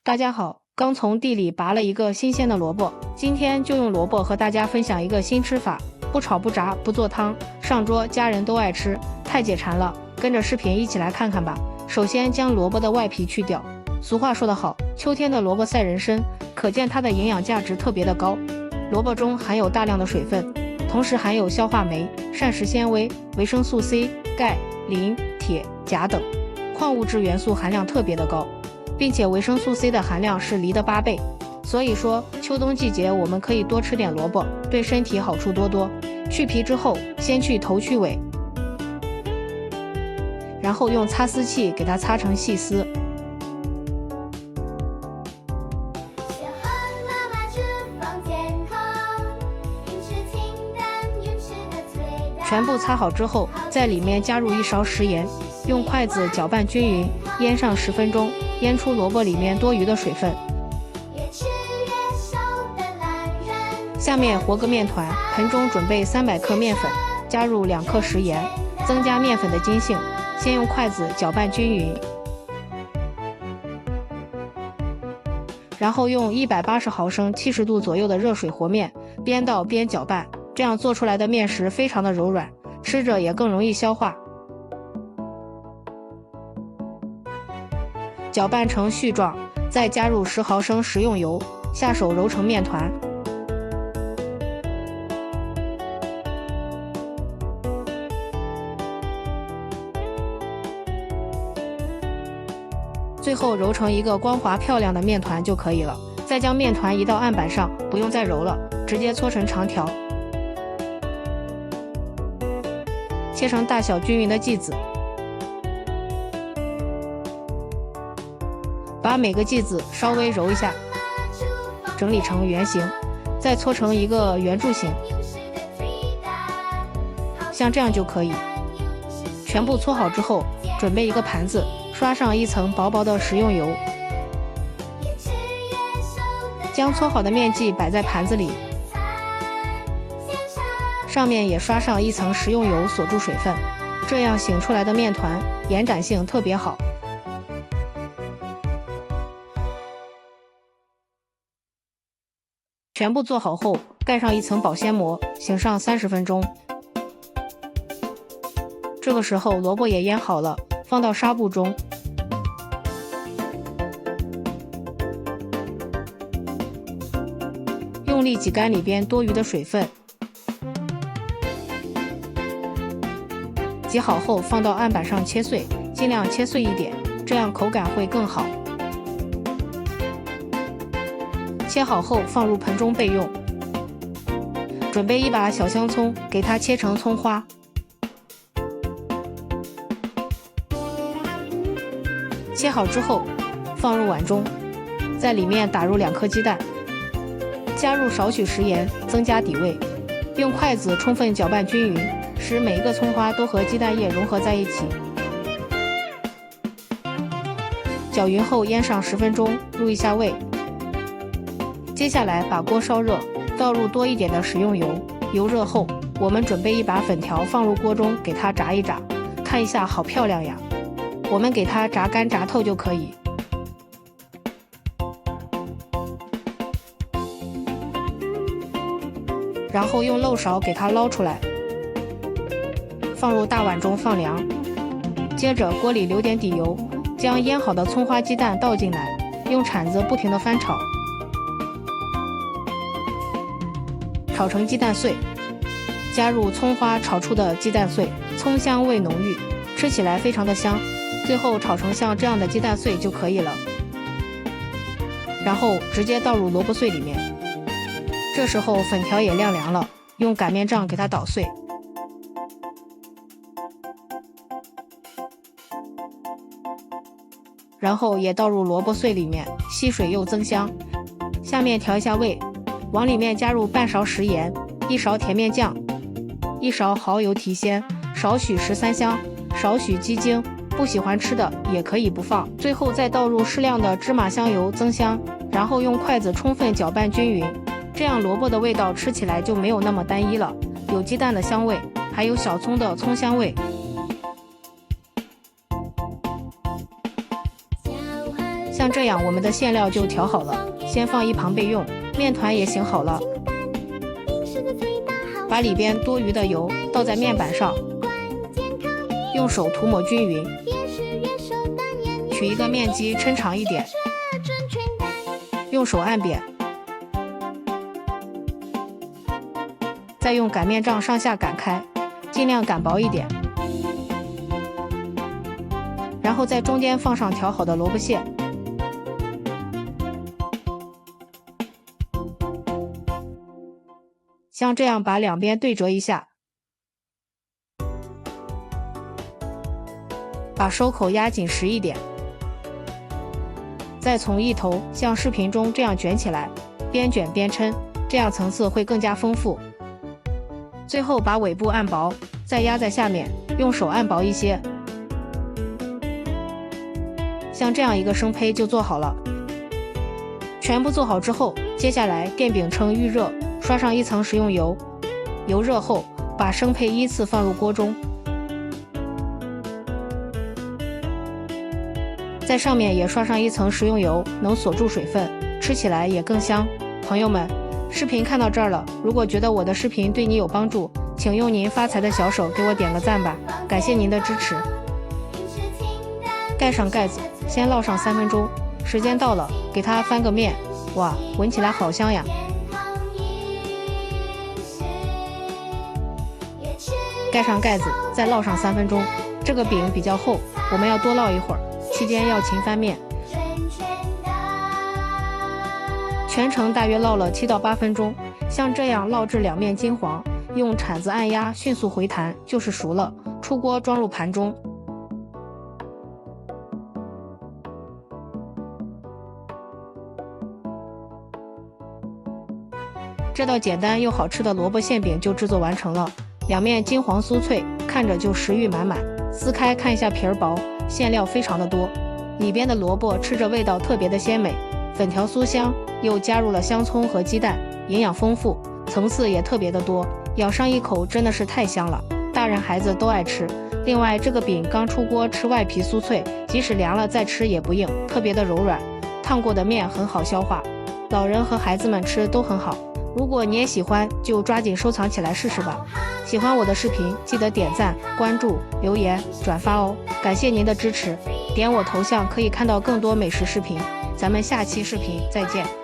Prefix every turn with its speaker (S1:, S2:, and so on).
S1: 大家好，刚从地里拔了一个新鲜的萝卜，今天就用萝卜和大家分享一个新吃法，不炒不炸不做汤，上桌家人都爱吃，太解馋了。跟着视频一起来看看吧。首先将萝卜的外皮去掉。俗话说得好，秋天的萝卜赛人参，可见它的营养价值特别的高。萝卜中含有大量的水分，同时含有消化酶、膳食纤维、维生素 C、钙、磷、铁、钾等，矿物质元素含量特别的高。并且维生素 C 的含量是梨的8倍，所以说秋冬季节我们可以多吃点萝卜，对身体好处多多。去皮之后，先去头去尾，然后用擦丝器给它擦成细丝。全部擦好之后，在里面加入1勺食盐，用筷子搅拌均匀，腌上10分钟，腌出萝卜里面多余的水分。下面和个面团，盆中准备300克面粉，加入2克食盐，增加面粉的筋性。先用筷子搅拌均匀，然后用180毫升70度左右的热水和面，边倒边搅拌，这样做出来的面食非常的柔软，吃着也更容易消化。搅拌成絮状，再加入10毫升食用油，下手揉成面团。最后揉成一个光滑漂亮的面团就可以了。再将面团移到案板上，不用再揉了，直接搓成长条，切成大小均匀的剂子。把每个剂子稍微揉一下，整理成圆形，再搓成一个圆柱形，像这样就可以。全部搓好之后，准备一个盘子，刷上一层薄薄的食用油，将搓好的面剂摆在盘子里，上面也刷上一层食用油锁住水分，这样醒出来的面团延展性特别好。全部做好后，盖上一层保鲜膜，醒上30分钟。这个时候萝卜也腌好了，放到纱布中，用力挤干里边多余的水分。挤好后放到案板上切碎，尽量切碎一点，这样口感会更好。切好后放入盆中备用。准备一把小香葱，给它切成葱花。切好之后放入碗中，在里面打入2颗鸡蛋，加入少许食盐，增加底味。用筷子充分搅拌均匀，使每一个葱花都和鸡蛋液融合在一起。搅匀后腌上10分钟，入一下味。接下来把锅烧热，倒入多一点的食用油，油热后，我们准备一把粉条放入锅中，给它炸一炸，看一下好漂亮呀！我们给它炸干炸透就可以。然后用漏勺给它捞出来，放入大碗中放凉。接着锅里留点底油，将腌好的葱花鸡蛋倒进来，用铲子不停地翻炒。炒成鸡蛋碎，加入葱花炒出的鸡蛋碎，葱香味浓郁，吃起来非常的香。最后炒成像这样的鸡蛋碎就可以了，然后直接倒入萝卜碎里面。这时候粉条也晾凉了，用擀面杖给它捣碎，然后也倒入萝卜碎里面，吸水又增香。下面调一下味，往里面加入半勺食盐，1勺甜面酱，1勺蚝油提鲜，少许13香，少许鸡精，不喜欢吃的也可以不放。最后再倒入适量的芝麻香油增香，然后用筷子充分搅拌均匀，这样萝卜的味道吃起来就没有那么单一了，有鸡蛋的香味，还有小葱的葱香味。像这样，我们的馅料就调好了，先放一旁备用。面团也醒好了，把里边多余的油倒在面板上，用手涂抹均匀。取一个面机抻长一点，用手按扁，再用擀面杖上下擀开，尽量擀薄一点。然后在中间放上调好的萝卜馅，像这样把两边对折一下，把收口压紧实一点，再从一头像视频中这样卷起来，边卷边抻，这样层次会更加丰富。最后把尾部按薄，再压在下面，用手按薄一些。像这样一个生胚就做好了。全部做好之后，接下来电饼铛预热，刷上一层食用油。油热后，把生胚依次放入锅中，在上面也刷上一层食用油，能锁住水分，吃起来也更香。朋友们，视频看到这儿了，如果觉得我的视频对你有帮助，请用您发财的小手给我点个赞吧，感谢您的支持。盖上盖子，先烙上3分钟，时间到了，给它翻个面。哇，闻起来好香呀！盖上盖子，再烙上3分钟。这个饼比较厚，我们要多烙一会儿，期间要勤翻面。全程大约烙了7到8分钟，像这样烙至两面金黄，用铲子按压，迅速回弹就是熟了。出锅装入盘中。这道简单又好吃的萝卜馅饼就制作完成了，两面金黄酥脆，看着就食欲满满。撕开看一下皮儿薄，馅料非常的多，里边的萝卜吃着味道特别的鲜美，粉条酥香，又加入了香葱和鸡蛋，营养丰富，层次也特别的多，咬上一口真的是太香了，大人孩子都爱吃。另外这个饼刚出锅，吃外皮酥脆，即使凉了再吃也不硬，特别的柔软，烫过的面很好消化，老人和孩子们吃都很好。如果你也喜欢，就抓紧收藏起来试试吧。喜欢我的视频，记得点赞、关注、留言、转发哦！感谢您的支持，点我头像可以看到更多美食视频。咱们下期视频再见。